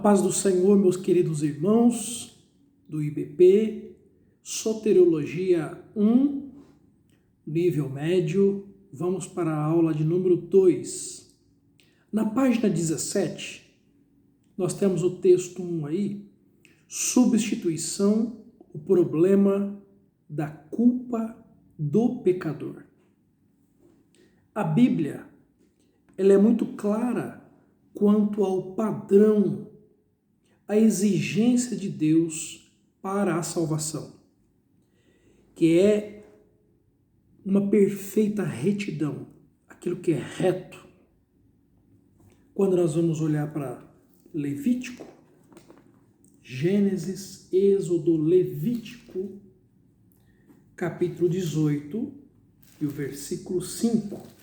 A paz do Senhor, meus queridos irmãos do IBP, Soteriologia 1, nível médio. Vamos para a aula de número 2. Na página 17, nós temos o texto 1 aí, substituição, o problema da culpa do pecador. A Bíblia, ela é muito clara quanto ao padrão, a exigência de Deus para a salvação, que é uma perfeita retidão, aquilo que é reto. Quando nós vamos olhar para Levítico, Gênesis, Êxodo, Levítico, capítulo 18 e o versículo 5.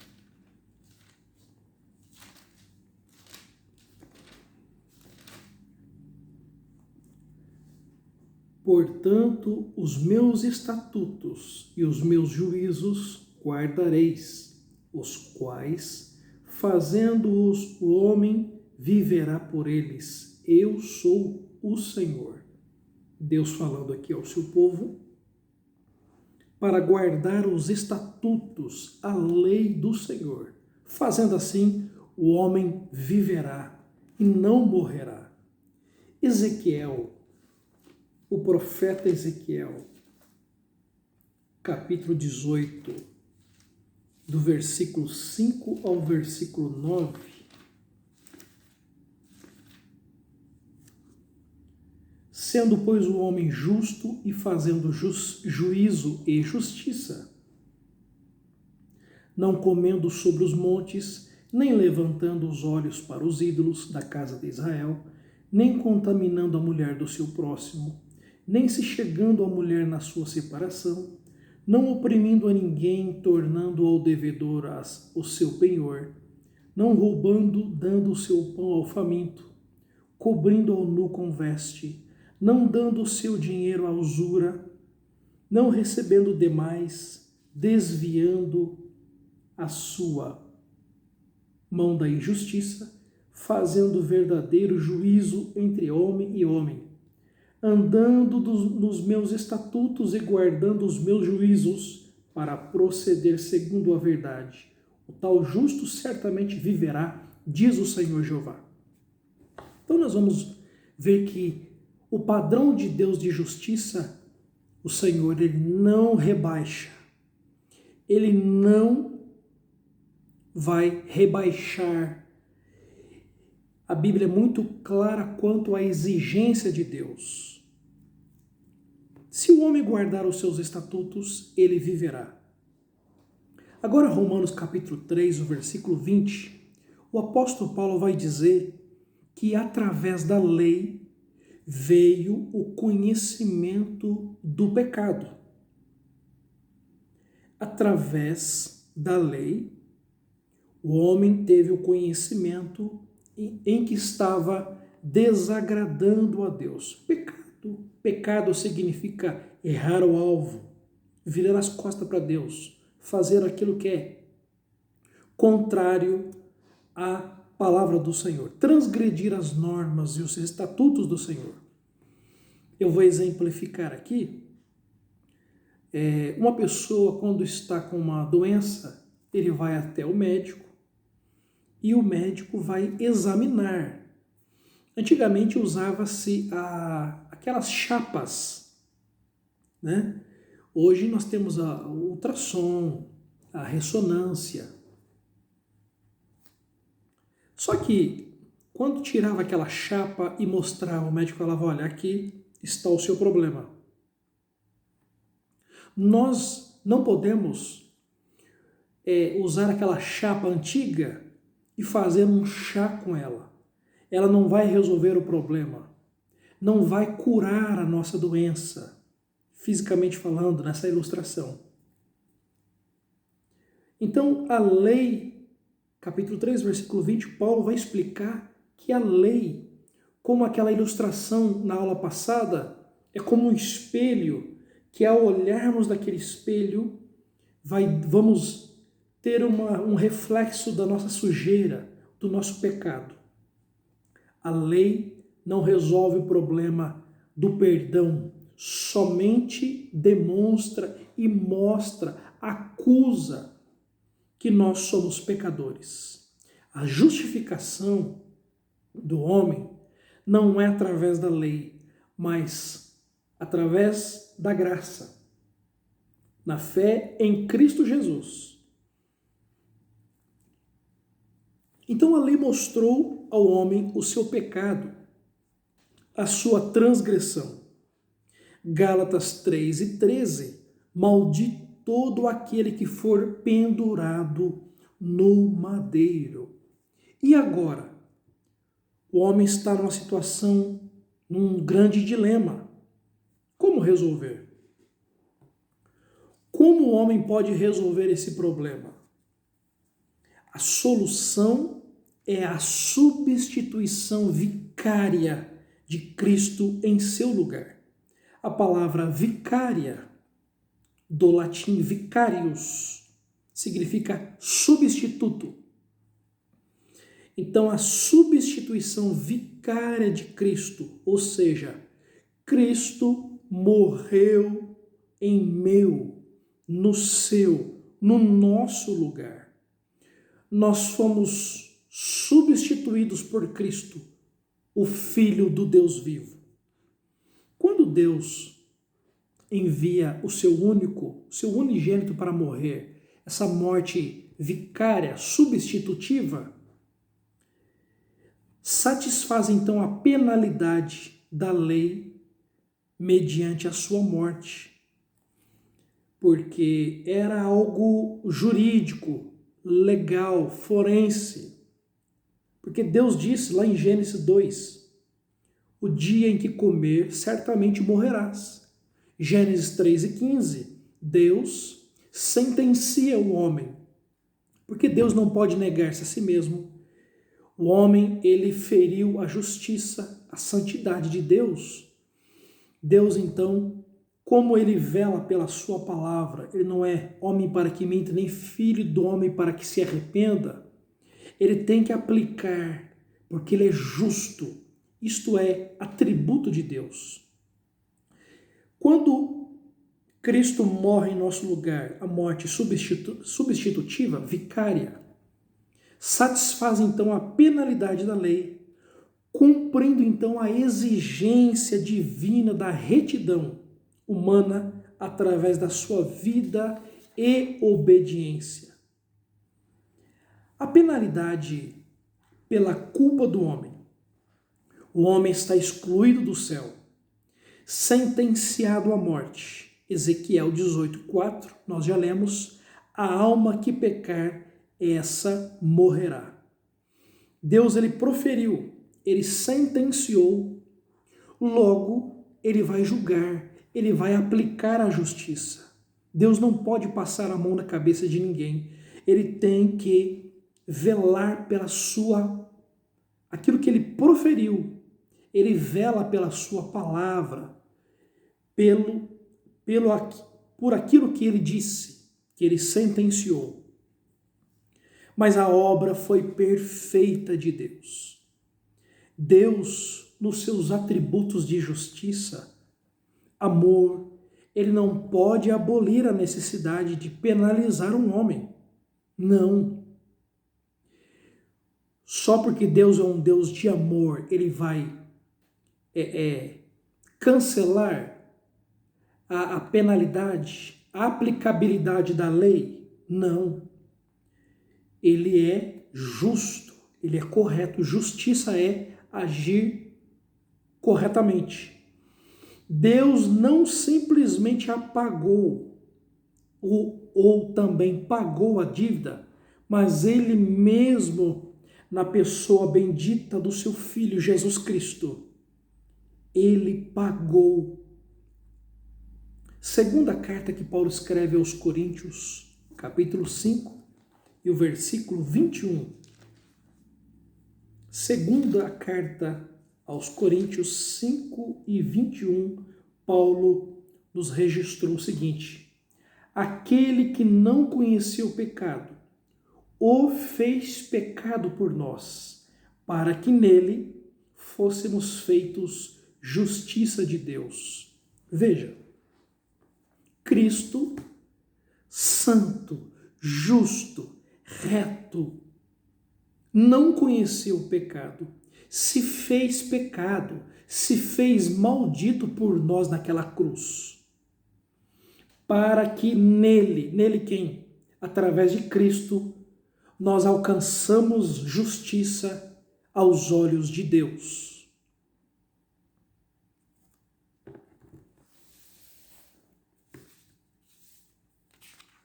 Portanto, os meus estatutos e os meus juízos guardareis, os quais, fazendo-os o homem, viverá por eles. Eu sou o Senhor. Deus falando aqui ao seu povo, para guardar os estatutos, a lei do Senhor. Fazendo assim, o homem viverá e não morrerá. Ezequiel, o profeta Ezequiel, capítulo 18, do versículo 5 ao versículo 9. Sendo, pois, o homem justo e fazendo juízo e justiça, não comendo sobre os montes, nem levantando os olhos para os ídolos da casa de Israel, nem contaminando a mulher do seu próximo, nem se chegando à mulher na sua separação, não oprimindo a ninguém, tornando ao devedor o seu penhor, não roubando, dando o seu pão ao faminto, cobrindo ao nu com veste, não dando o seu dinheiro à usura, não recebendo demais, desviando a sua mão da injustiça, fazendo verdadeiro juízo entre homem e homem, andando nos meus estatutos e guardando os meus juízos, para proceder segundo a verdade. O tal justo certamente viverá, diz o Senhor Jeová. Então nós vamos ver que o padrão de Deus de justiça, o Senhor, ele não rebaixa. Ele não vai rebaixar. A Bíblia é muito clara quanto à exigência de Deus. Se o homem guardar os seus estatutos, ele viverá. Agora, Romanos capítulo 3, o versículo 20, o apóstolo Paulo vai dizer que através da lei veio o conhecimento do pecado. Através da lei, o homem teve o conhecimento em que estava desagradando a Deus. Pecado significa errar o alvo, virar as costas para Deus, fazer aquilo que é contrário à palavra do Senhor, transgredir as normas e os estatutos do Senhor. Eu vou exemplificar aqui. Uma pessoa, quando está com uma doença, ele vai até o médico e o médico vai examinar. Antigamente usava-se aquelas chapas, né? Hoje nós temos o ultrassom, a ressonância. Só que quando tirava aquela chapa e mostrava, o médico falava, olha, aqui está o seu problema. Nós não podemos usar aquela chapa antiga e fazer um chá com ela. Ela não vai resolver o problema, não vai curar a nossa doença, fisicamente falando, nessa ilustração. Então, a lei, capítulo 3, versículo 20, Paulo vai explicar que a lei, como aquela ilustração na aula passada, é como um espelho, que ao olharmos daquele espelho, vamos ter um reflexo da nossa sujeira, do nosso pecado. A lei não resolve o problema do perdão, somente demonstra e mostra, acusa que nós somos pecadores. A justificação do homem não é através da lei, mas através da graça, na fé em Cristo Jesus. Então a lei mostrou ao homem o seu pecado, a sua transgressão. Gálatas 3:13, maldito todo aquele que for pendurado no madeiro. E agora? O homem está numa situação, num grande dilema. Como resolver? Como o homem pode resolver esse problema? A solução é a substituição vicária de Cristo em seu lugar. A palavra vicária, do latim vicarius, significa substituto. Então, a substituição vicária de Cristo, ou seja, Cristo morreu em meu, no seu, no nosso lugar. Nós fomos substituídos por Cristo, o Filho do Deus vivo. Quando Deus envia o seu unigênito para morrer, essa morte vicária, substitutiva, satisfaz então a penalidade da lei mediante a sua morte, porque era algo jurídico, legal, forense, porque Deus disse lá em Gênesis 2, o dia em que comer, certamente morrerás. Gênesis 3:15, Deus sentencia o homem, porque Deus não pode negar-se a si mesmo. O homem, ele feriu a justiça, a santidade de Deus. Deus, então, como ele vela pela sua palavra, ele não é homem para que minta, nem filho do homem para que se arrependa. Ele tem que aplicar, porque ele é justo. Isto é atributo de Deus. Quando Cristo morre em nosso lugar, a morte substitutiva, vicária, satisfaz então a penalidade da lei, cumprindo então a exigência divina da retidão humana através da sua vida e obediência. A penalidade pela culpa do homem. O homem está excluído do céu, sentenciado à morte. Ezequiel 18:4, nós já lemos, a alma que pecar, essa morrerá. Deus, ele proferiu, ele sentenciou, logo ele vai julgar, ele vai aplicar a justiça. Deus não pode passar a mão na cabeça de ninguém, ele tem que velar pela aquilo que ele proferiu, ele vela pela sua palavra, por aquilo que ele disse, que ele sentenciou. Mas a obra foi perfeita de Deus. Deus, nos seus atributos de justiça, amor, ele não pode abolir a necessidade de penalizar um homem. Não. Só porque Deus é um Deus de amor, ele vai cancelar a penalidade, a aplicabilidade da lei? Não. Ele é justo, ele é correto. Justiça é agir corretamente. Deus não simplesmente apagou ou também pagou a dívida, mas ele mesmo, na pessoa bendita do seu Filho Jesus Cristo, ele pagou. Segunda carta que Paulo escreve aos Coríntios, capítulo 5, e o versículo 21. Segunda carta aos Coríntios 5 e 21, Paulo nos registrou o seguinte: aquele que não conheceu o pecado, o fez pecado por nós, para que nele fôssemos feitos justiça de Deus. Veja, Cristo, santo, justo, reto, não conheceu o pecado, se fez pecado, se fez maldito por nós naquela cruz, para que nele quem? Através de Cristo, nós alcançamos justiça aos olhos de Deus.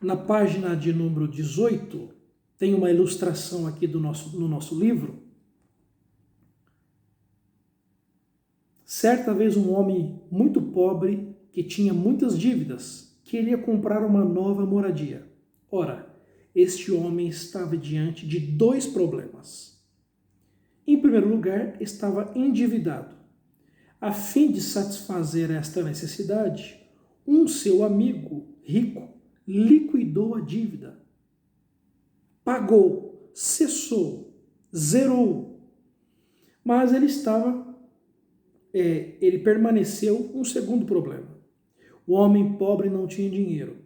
Na página de número 18, tem uma ilustração aqui no nosso livro. Certa vez um homem muito pobre, que tinha muitas dívidas, queria comprar uma nova moradia. Ora, este homem estava diante de dois problemas. Em primeiro lugar, estava endividado. A fim de satisfazer esta necessidade, um seu amigo rico liquidou a dívida. Pagou, cessou, zerou. Mas ele permaneceu um segundo problema. O homem pobre não tinha dinheiro.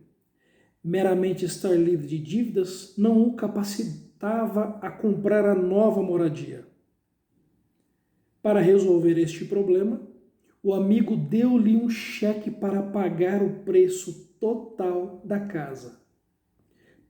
Meramente estar livre de dívidas não o capacitava a comprar a nova moradia. Para resolver este problema, o amigo deu-lhe um cheque para pagar o preço total da casa.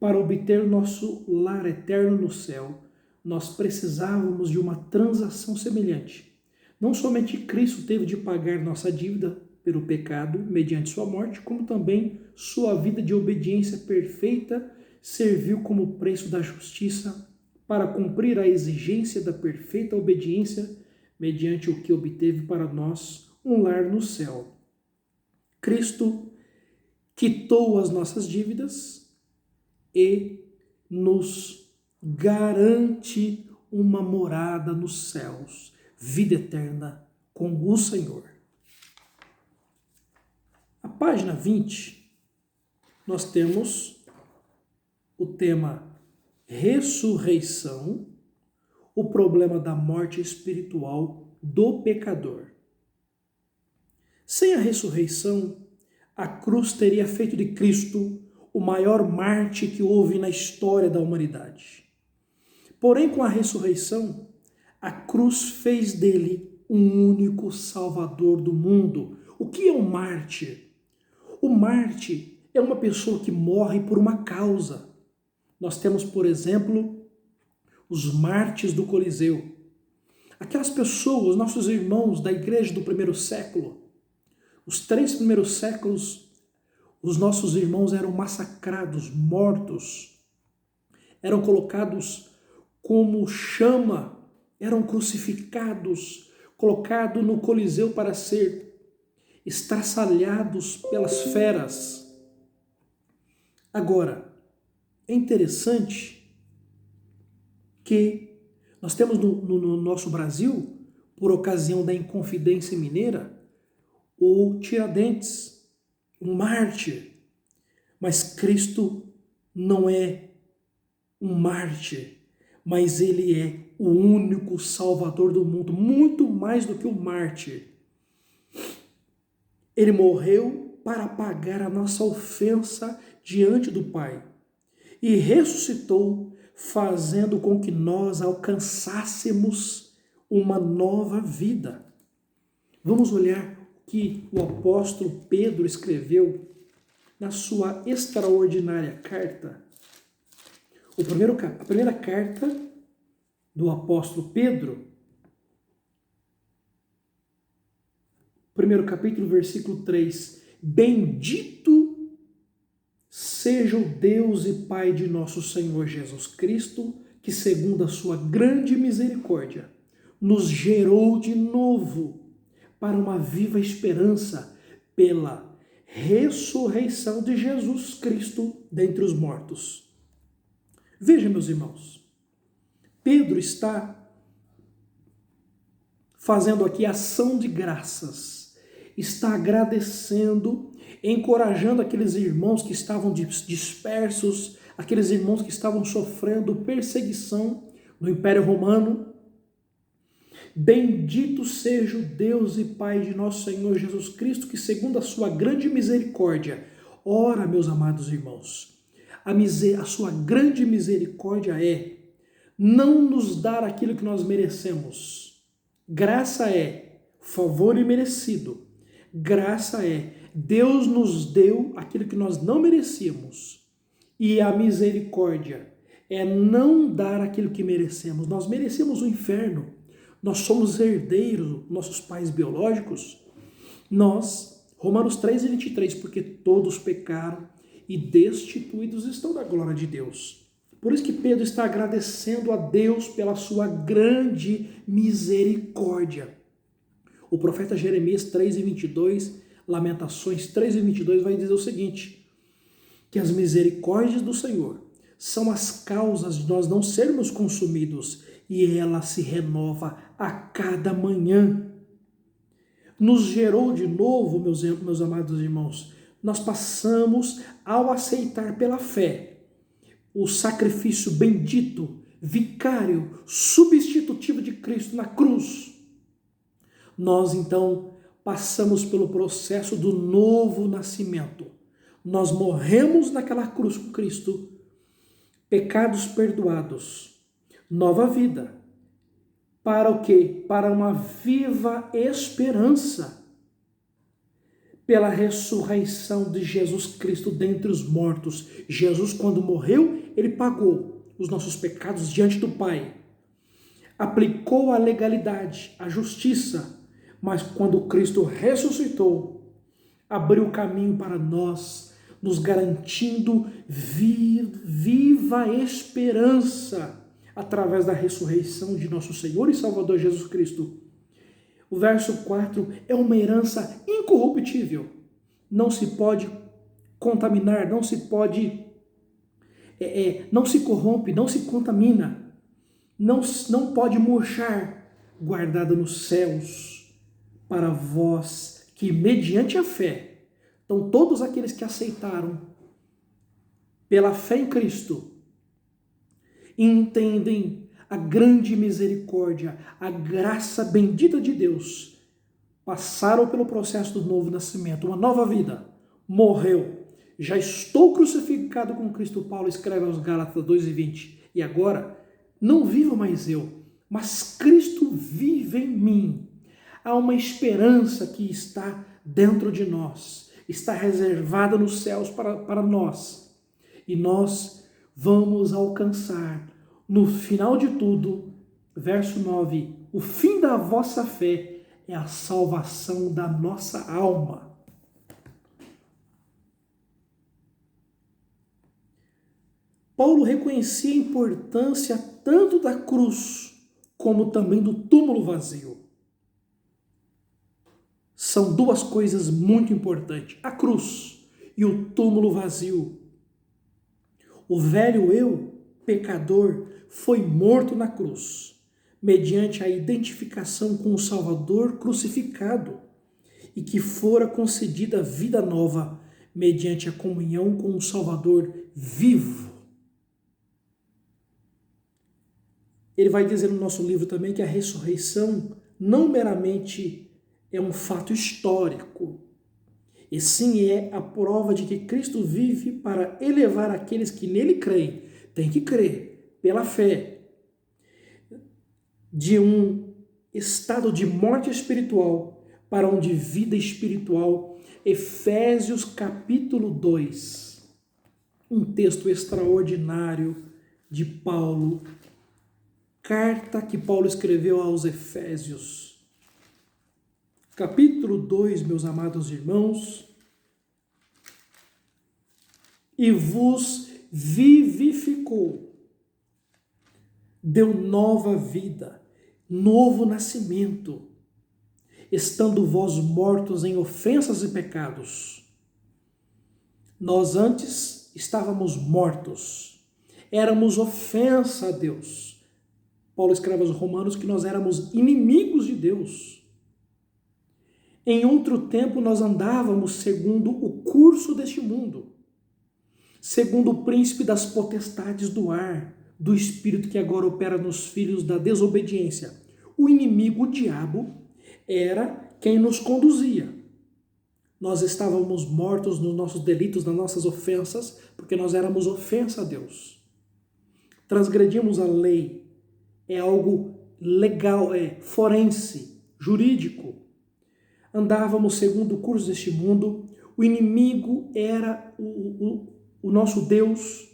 Para obter nosso lar eterno no céu, nós precisávamos de uma transação semelhante. Não somente Cristo teve de pagar nossa dívida pelo pecado, mediante sua morte, como também sua vida de obediência perfeita serviu como preço da justiça para cumprir a exigência da perfeita obediência, mediante o que obteve para nós um lar no céu. Cristo quitou as nossas dívidas e nos garante uma morada nos céus, vida eterna com o Senhor. A página 20, nós temos o tema ressurreição, o problema da morte espiritual do pecador. Sem a ressurreição, a cruz teria feito de Cristo o maior mártir que houve na história da humanidade. Porém, com a ressurreição, a cruz fez dele um único Salvador do mundo. O que é um mártir? O mártir é uma pessoa que morre por uma causa. Nós temos, por exemplo, os mártires do Coliseu. Aquelas pessoas, nossos irmãos da igreja do primeiro século, os 3 primeiros séculos, os nossos irmãos eram massacrados, mortos, eram colocados como chama, eram crucificados, colocados no Coliseu para ser estraçalhados pelas feras. Agora, é interessante que nós temos no nosso Brasil, por ocasião da Inconfidência Mineira, o Tiradentes, um mártir. Mas Cristo não é um mártir, mas ele é o único Salvador do mundo, muito mais do que um mártir. Ele morreu para pagar a nossa ofensa diante do Pai e ressuscitou, fazendo com que nós alcançássemos uma nova vida. Vamos olhar o que o apóstolo Pedro escreveu na sua extraordinária carta. A primeira carta do apóstolo Pedro, primeiro capítulo, versículo 3. Bendito seja o Deus e Pai de nosso Senhor Jesus Cristo, que segundo a sua grande misericórdia, nos gerou de novo para uma viva esperança pela ressurreição de Jesus Cristo dentre os mortos. Veja, meus irmãos, Pedro está fazendo aqui ação de graças, está agradecendo, encorajando aqueles irmãos que estavam dispersos, aqueles irmãos que estavam sofrendo perseguição no Império Romano, Bendito seja o Deus e Pai de nosso Senhor Jesus Cristo, que segundo a sua grande misericórdia, ora, meus amados irmãos, a sua grande misericórdia é não nos dar aquilo que nós merecemos. Graça é favor imerecido. Graça é Deus nos deu aquilo que nós não merecíamos. E a misericórdia é não dar aquilo que merecemos. Nós merecemos o inferno. Nós somos herdeiros, nossos pais biológicos. Romanos 3:23, porque todos pecaram e destituídos estão da glória de Deus. Por isso que Pedro está agradecendo a Deus pela sua grande misericórdia. O profeta Jeremias 3:22, Lamentações 3:22 vai dizer o seguinte, que as misericórdias do Senhor são as causas de nós não sermos consumidos e ela se renova a cada manhã. Nos gerou de novo, meus amados irmãos, nós passamos ao aceitar pela fé o sacrifício bendito, vicário, substitutivo de Cristo na cruz. Nós então passamos pelo processo do novo nascimento. Nós morremos naquela cruz com Cristo, pecados perdoados, nova vida. Para o quê? Para uma viva esperança. Pela ressurreição de Jesus Cristo dentre os mortos. Jesus, quando morreu, ele pagou os nossos pecados diante do Pai. Aplicou a legalidade, a justiça. Mas quando Cristo ressuscitou, abriu o caminho para nós, nos garantindo viva esperança através da ressurreição de nosso Senhor e Salvador Jesus Cristo. O verso 4 é uma herança incorruptível. Não se pode contaminar, não se pode, não se corrompe, não se contamina, não pode murchar, guardada nos céus para vós que, mediante a fé, então todos aqueles que aceitaram pela fé em Cristo, entendem a grande misericórdia, a graça bendita de Deus, passaram pelo processo do novo nascimento, uma nova vida, morreu, já estou crucificado com Cristo, Paulo escreve aos Gálatas 2:20, e agora não vivo mais eu, mas Cristo vive em mim. Há uma esperança que está dentro de nós, está reservada nos céus para nós, e nós vamos alcançar, no final de tudo, verso 9, o fim da vossa fé é a salvação da nossa alma. Paulo reconhecia a importância tanto da cruz, como também do túmulo vazio. São duas coisas muito importantes, a cruz e o túmulo vazio. O velho eu, pecador, foi morto na cruz, mediante a identificação com o Salvador crucificado, e que fora concedida vida nova, mediante a comunhão com o Salvador vivo. Ele vai dizer no nosso livro também que a ressurreição não meramente é um fato histórico, e sim é a prova de que Cristo vive para elevar aqueles que nele creem. Tem que crer, pela fé, de um estado de morte espiritual para um de vida espiritual. Efésios capítulo 2, um texto extraordinário de Paulo, carta que Paulo escreveu aos Efésios. Capítulo 2, meus amados irmãos, e vos vivificou, deu nova vida, novo nascimento, estando vós mortos em ofensas e pecados. Nós antes estávamos mortos, éramos ofensa a Deus. Paulo escreve aos Romanos que nós éramos inimigos de Deus. Em outro tempo nós andávamos segundo o curso deste mundo, segundo o príncipe das potestades do ar, do espírito que agora opera nos filhos da desobediência, O inimigo, o diabo, era quem nos conduzia. Nós estávamos mortos nos nossos delitos, nas nossas ofensas, porque nós éramos ofensa a Deus. Transgredimos a lei. É algo legal, é forense, jurídico. Andávamos segundo o curso deste mundo. O inimigo era o nosso Deus.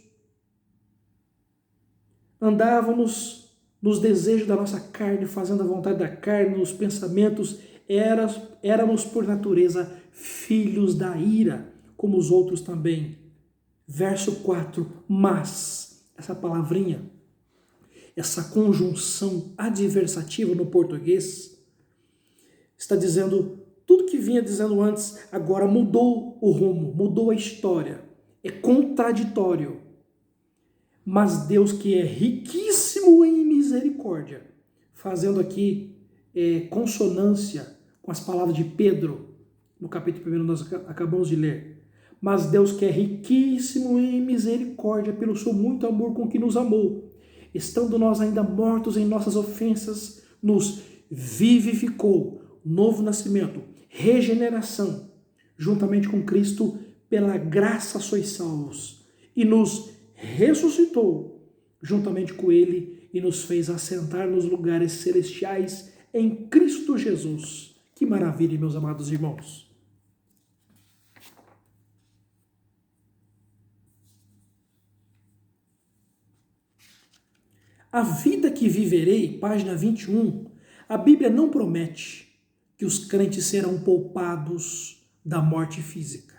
Andávamos nos desejos da nossa carne, fazendo a vontade da carne, nos pensamentos. Éramos por natureza filhos da ira, como os outros também. Verso 4, mas, essa palavrinha, essa conjunção adversativa no português, está dizendo tudo que vinha dizendo antes, agora mudou o rumo, mudou a história. É contraditório. Mas Deus, que é riquíssimo em misericórdia, fazendo aqui consonância com as palavras de Pedro, no capítulo 1 nós acabamos de ler. Mas Deus, que é riquíssimo em misericórdia, pelo seu muito amor com que nos amou, estando nós ainda mortos em nossas ofensas, nos vivificou, novo nascimento, regeneração, juntamente com Cristo, pela graça sois salvos, e nos ressuscitou juntamente com Ele e nos fez assentar nos lugares celestiais em Cristo Jesus. Que maravilha, meus amados irmãos! A vida que viverei, página 21, a Bíblia não promete que os crentes serão poupados da morte física.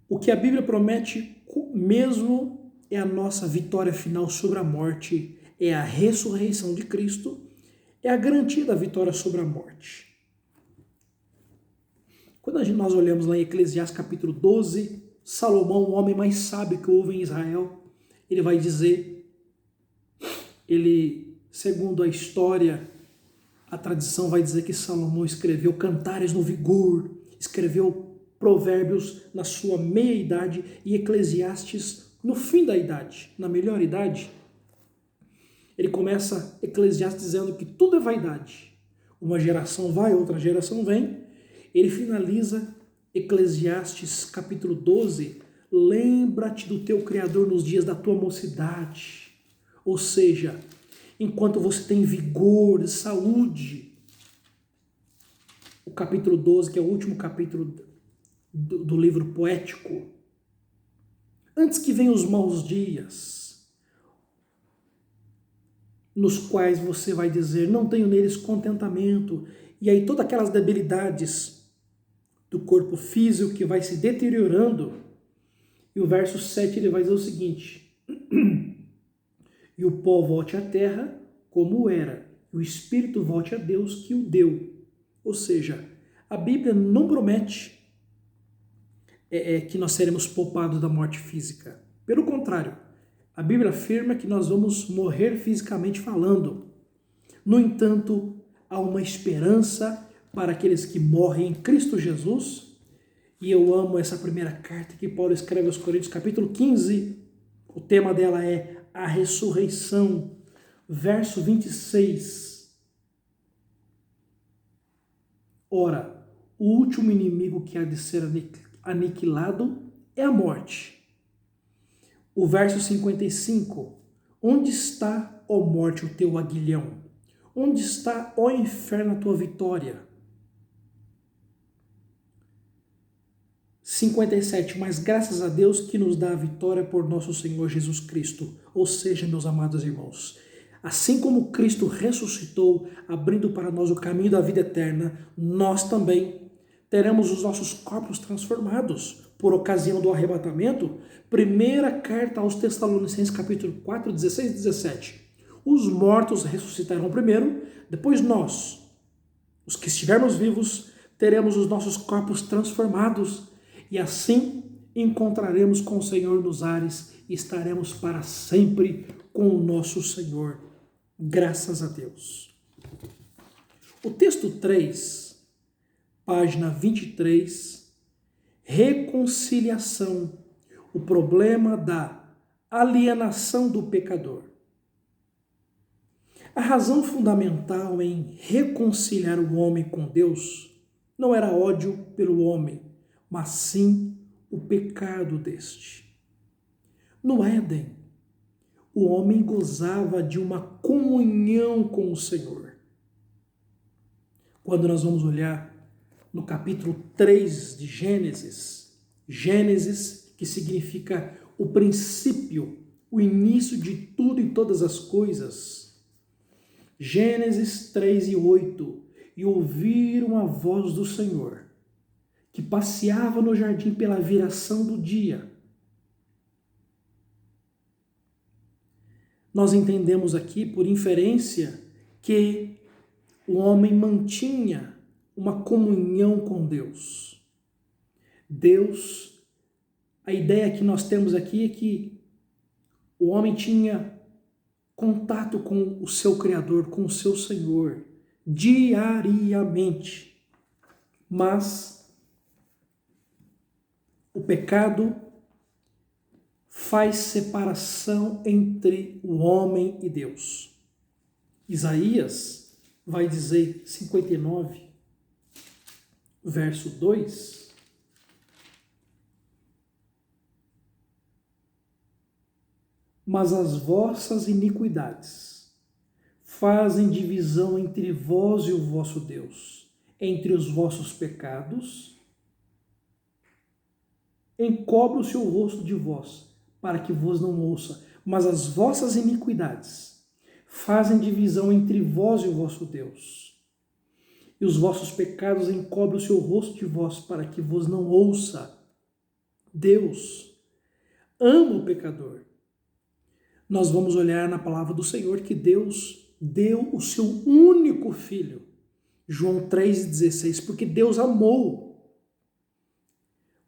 O que a Bíblia promete mesmo é a nossa vitória final sobre a morte, é a ressurreição de Cristo, é a garantia da vitória sobre a morte. Quando nós olhamos lá em Eclesiastes capítulo 12, Salomão, o homem mais sábio que houve em Israel, ele vai dizer, segundo a história, a tradição vai dizer que Salomão escreveu cantares no vigor, escreveu provérbios na sua meia-idade e Eclesiastes no fim da idade, na melhor idade. Ele começa Eclesiastes dizendo que tudo é vaidade. Uma geração vai, outra geração vem. Ele finaliza Eclesiastes capítulo 12, lembra-te do teu Criador nos dias da tua mocidade. Ou seja, enquanto você tem vigor, saúde. O capítulo 12, que é o último capítulo do livro poético. Antes que venham os maus dias, nos quais você vai dizer, não tenho neles contentamento, e aí todas aquelas debilidades do corpo físico que vai se deteriorando, e o verso 7 ele vai dizer o seguinte, e o pó volte à terra como era, e o espírito volte a Deus que o deu. Ou seja, a Bíblia não promete que nós seremos poupados da morte física. Pelo contrário, a Bíblia afirma que nós vamos morrer fisicamente falando. No entanto, há uma esperança para aqueles que morrem em Cristo Jesus. E eu amo essa primeira carta que Paulo escreve aos Coríntios, capítulo 15. O tema dela é a ressurreição. Verso 26. Ora, o último inimigo que há de ser aniquilado é a morte. O verso 55. Onde está, ó morte, o teu aguilhão? Onde está, ó inferno, a tua vitória? 57. Mas graças a Deus que nos dá a vitória por nosso Senhor Jesus Cristo. Ou seja, meus amados irmãos, assim como Cristo ressuscitou, abrindo para nós o caminho da vida eterna, nós também teremos os nossos corpos transformados por ocasião do arrebatamento. Primeira carta aos Tessalonicenses, capítulo 4, 16 e 17. Os mortos ressuscitarão primeiro, depois nós, os que estivermos vivos, teremos os nossos corpos transformados e assim encontraremos com o Senhor nos ares e estaremos para sempre com o nosso Senhor. Graças a Deus. O texto 3, página 23, reconciliação, o problema da alienação do pecador. A razão fundamental em reconciliar o homem com Deus não era ódio pelo homem, mas sim o pecado deste. No Éden, o homem gozava de uma comunhão com o Senhor. Quando nós vamos olhar no capítulo 3 de Gênesis, Gênesis, que significa o princípio, o início de tudo e todas as coisas. Gênesis 3:8, e ouviram a voz do Senhor, que passeava no jardim pela viração do dia. Nós entendemos aqui, por inferência, que o homem mantinha uma comunhão com Deus. Deus, a ideia que nós temos aqui é que o homem tinha contato com o seu Criador, com o seu Senhor, diariamente. Mas o pecado faz separação entre o homem e Deus. Isaías vai dizer, 59, verso 2, mas as vossas iniquidades fazem divisão entre vós e o vosso Deus, entre os vossos pecados, encobre-se o rosto de vós, para que vos não ouça, mas as vossas iniquidades fazem divisão entre vós e o vosso Deus, e os vossos pecados encobrem o seu rosto de vós, para que vos não ouça. Deus ama o pecador. Nós vamos olhar na palavra do Senhor que Deus deu o seu único filho, João 3,16, porque Deus amou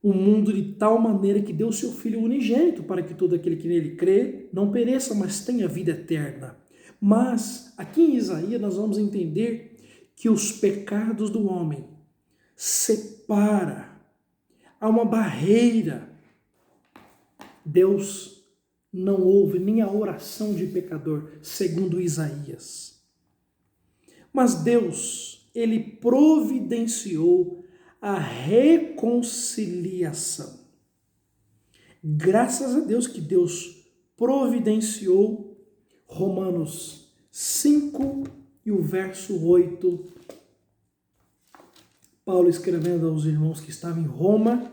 o mundo de tal maneira que deu o seu Filho unigênito para que todo aquele que nele crê não pereça, mas tenha vida eterna. Mas aqui em Isaías nós vamos entender que os pecados do homem separa, há uma barreira. Deus não ouve nem a oração de pecador, segundo Isaías. Mas Deus, ele providenciou a reconciliação. Graças a Deus que Deus providenciou. Romanos 5 e o verso 8. Paulo escrevendo aos irmãos que estavam em Roma: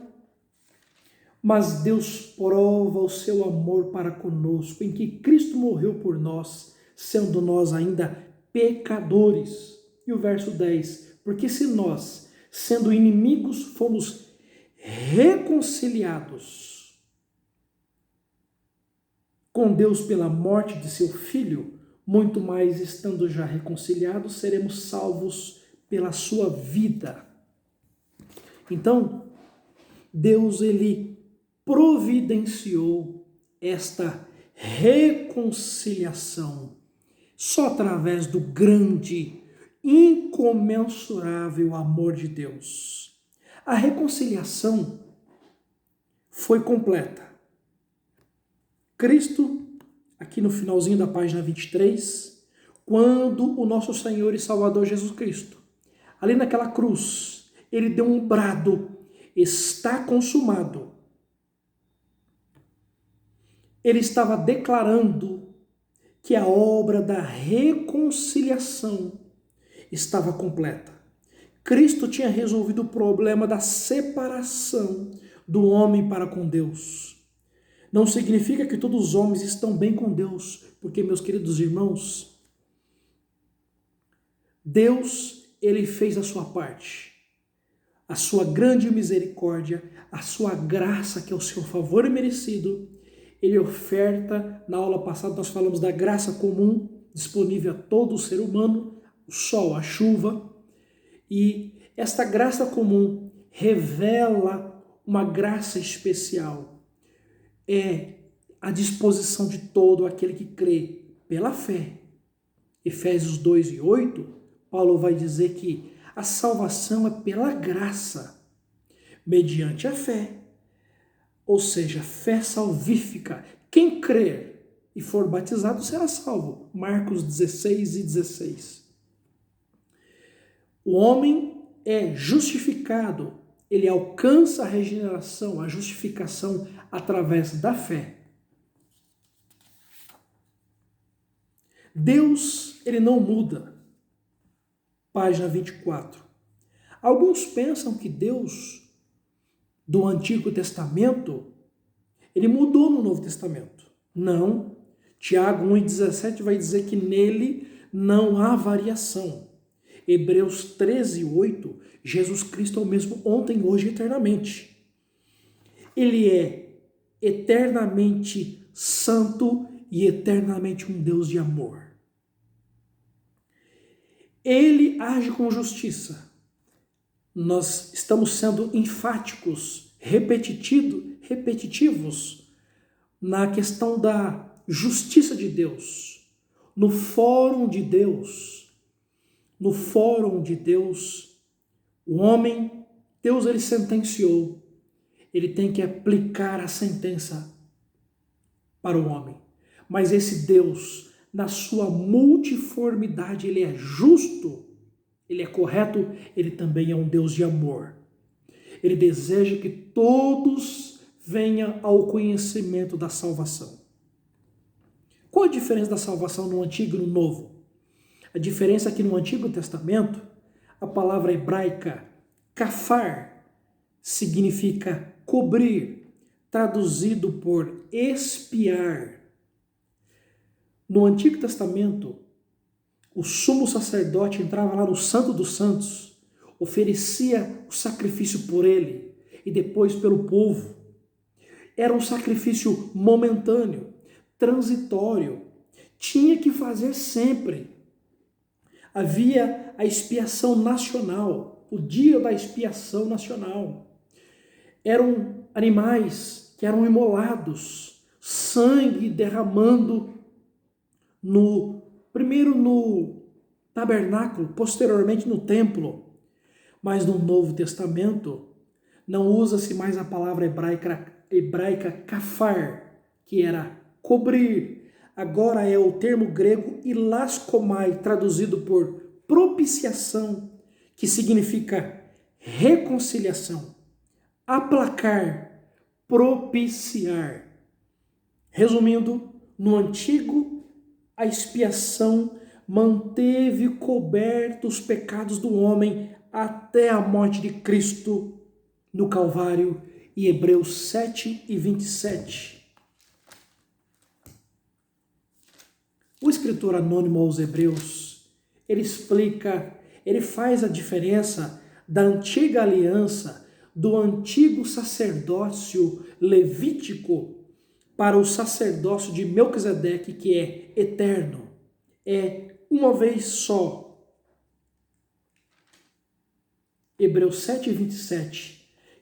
mas Deus prova o seu amor para conosco, em que Cristo morreu por nós, sendo nós ainda pecadores. E o verso 10, porque se nós, sendo inimigos, fomos reconciliados com Deus pela morte de seu Filho, muito mais, estando já reconciliados, seremos salvos pela sua vida. Então, Deus, ele providenciou esta reconciliação só através do grande, incomensurável amor de Deus. A reconciliação foi completa. Cristo, aqui no finalzinho da página 23, quando o nosso Senhor e Salvador Jesus Cristo, ali naquela cruz, ele deu um brado: está consumado. Ele estava declarando que a obra da reconciliação estava completa. Cristo tinha resolvido o problema da separação do homem para com Deus. Não significa que todos os homens estão bem com Deus, porque, meus queridos irmãos, Deus, ele fez a sua parte. A sua grande misericórdia, a sua graça, que é o seu favor merecido, ele oferta. Na aula passada nós falamos da graça comum, disponível a todo ser humano, o sol, a chuva, e esta graça comum revela uma graça especial. É a disposição de todo aquele que crê pela fé. Efésios 2:8, Paulo vai dizer que a salvação é pela graça, mediante a fé. Ou seja, fé salvífica. Quem crer e for batizado será salvo. Marcos 16:16. O homem é justificado, ele alcança a regeneração, a justificação através da fé. Deus, ele não muda. Página 24. Alguns pensam que Deus, do Antigo Testamento, ele mudou no Novo Testamento. Não. Tiago 1,17 vai dizer que nele não há variação. Hebreus 13:8, Jesus Cristo é o mesmo ontem, hoje e eternamente. Ele é eternamente santo e eternamente um Deus de amor. Ele age com justiça. Nós estamos sendo enfáticos, repetitivos na questão da justiça de Deus. No fórum de Deus, o homem, Deus ele sentenciou. Ele tem que aplicar a sentença para o homem. Mas esse Deus, na sua multiformidade, ele é justo, ele é correto, ele também é um Deus de amor. Ele deseja que todos venham ao conhecimento da salvação. Qual a diferença da salvação no Antigo e no Novo? A diferença é que no Antigo Testamento, a palavra hebraica kafar significa cobrir, traduzido por expiar. No Antigo Testamento, o sumo sacerdote entrava lá no Santo dos Santos, oferecia o sacrifício por ele e depois pelo povo. Era um sacrifício momentâneo, transitório, tinha que fazer sempre. Havia a expiação nacional, o dia da expiação nacional. Eram animais que eram imolados, sangue derramando primeiro no tabernáculo, posteriormente no templo. Mas no Novo Testamento não usa-se mais a palavra hebraica kafar, que era cobrir. Agora é o termo grego ilaskomai, traduzido por propiciação, que significa reconciliação, aplacar, propiciar. Resumindo, no Antigo, a expiação manteve cobertos os pecados do homem até a morte de Cristo no Calvário, e Hebreus 7:27. O escritor anônimo aos Hebreus, ele explica, ele faz a diferença da antiga aliança, do antigo sacerdócio levítico para o sacerdócio de Melquisedeque, que é eterno, é uma vez só. Hebreus 7:27,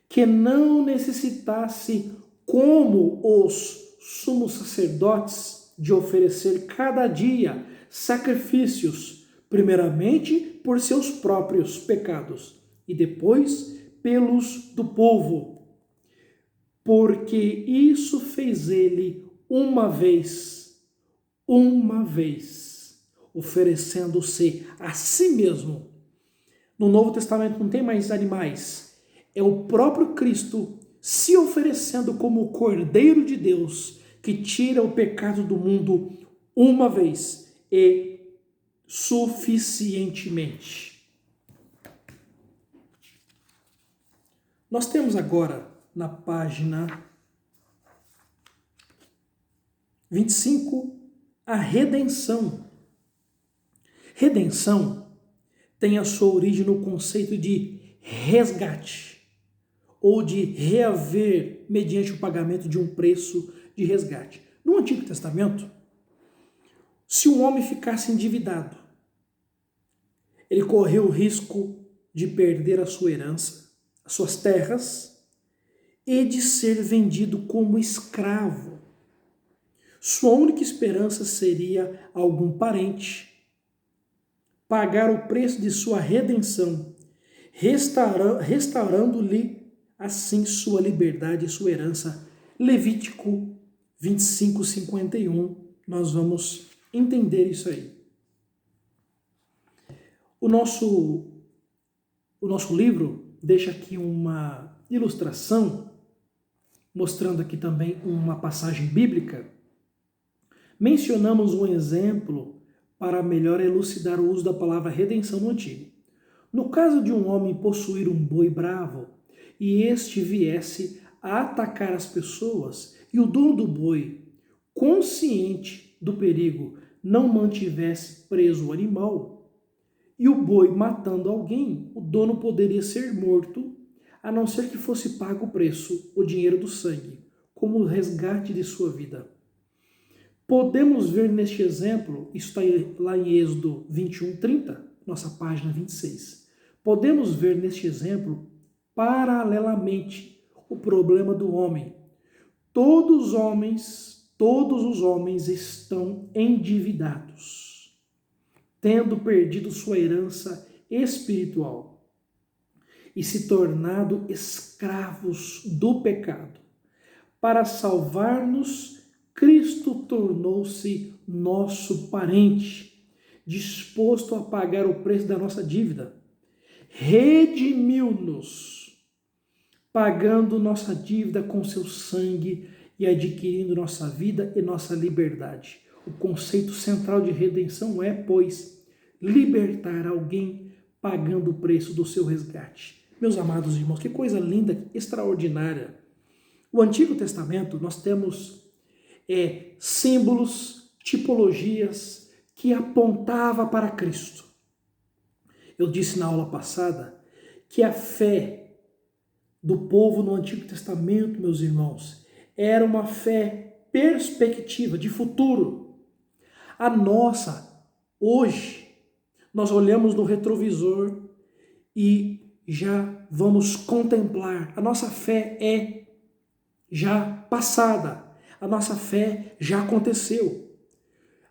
que não necessitasse, como os sumos sacerdotes, de oferecer cada dia sacrifícios, primeiramente por seus próprios pecados e depois pelos do povo, porque isso fez ele uma vez, oferecendo-se a si mesmo. No Novo Testamento não tem mais animais, é o próprio Cristo se oferecendo como o Cordeiro de Deus, que tira o pecado do mundo uma vez e suficientemente. Nós temos agora na página 25 a redenção. Redenção tem a sua origem no conceito de resgate, ou de reaver mediante o pagamento de um preço de resgate. No Antigo Testamento, se um homem ficasse endividado, ele correu o risco de perder a sua herança, as suas terras, e de ser vendido como escravo. Sua única esperança seria algum parente pagar o preço de sua redenção, restaurando-lhe assim sua liberdade e sua herança. Levítico 25:51 nós vamos entender isso aí. O nosso livro deixa aqui uma ilustração, mostrando aqui também uma passagem bíblica. Mencionamos um exemplo para melhor elucidar o uso da palavra redenção no Antigo. No caso de um homem possuir um boi bravo e este viesse a atacar as pessoas e o dono do boi, consciente do perigo, não mantivesse preso o animal, e o boi matando alguém, o dono poderia ser morto, a não ser que fosse pago o preço, o dinheiro do sangue, como o resgate de sua vida. Podemos ver neste exemplo, isso está lá em Êxodo 21:30, nossa página 26. Podemos ver neste exemplo, paralelamente, o problema do homem. Todos os homens estão endividados, tendo perdido sua herança espiritual e se tornado escravos do pecado. Para salvar-nos, Cristo tornou-se nosso parente, disposto a pagar o preço da nossa dívida. Redimiu-nos, pagando nossa dívida com seu sangue e adquirindo nossa vida e nossa liberdade. O conceito central de redenção é, pois, libertar alguém pagando o preço do seu resgate. Meus amados irmãos, que coisa linda, extraordinária. No Antigo Testamento nós temos símbolos, tipologias que apontavam para Cristo. Eu disse na aula passada que a fé do povo no Antigo Testamento, meus irmãos, era uma fé perspectiva de futuro. A nossa, hoje, nós olhamos no retrovisor e já vamos contemplar. A nossa fé é já passada. A nossa fé já aconteceu.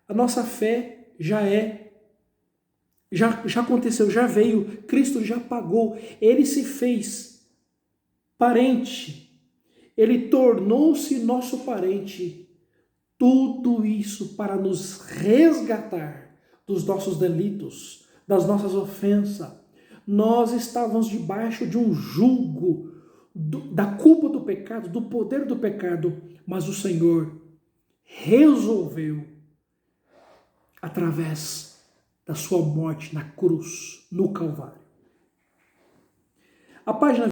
A nossa fé já aconteceu, já veio. Cristo já pagou. Ele se fez parente. Ele tornou-se nosso parente. Tudo isso para nos resgatar dos nossos delitos, das nossas ofensas. Nós estávamos debaixo de um jugo da culpa do pecado, do poder do pecado, mas o Senhor resolveu, através da sua morte na cruz, no Calvário. A página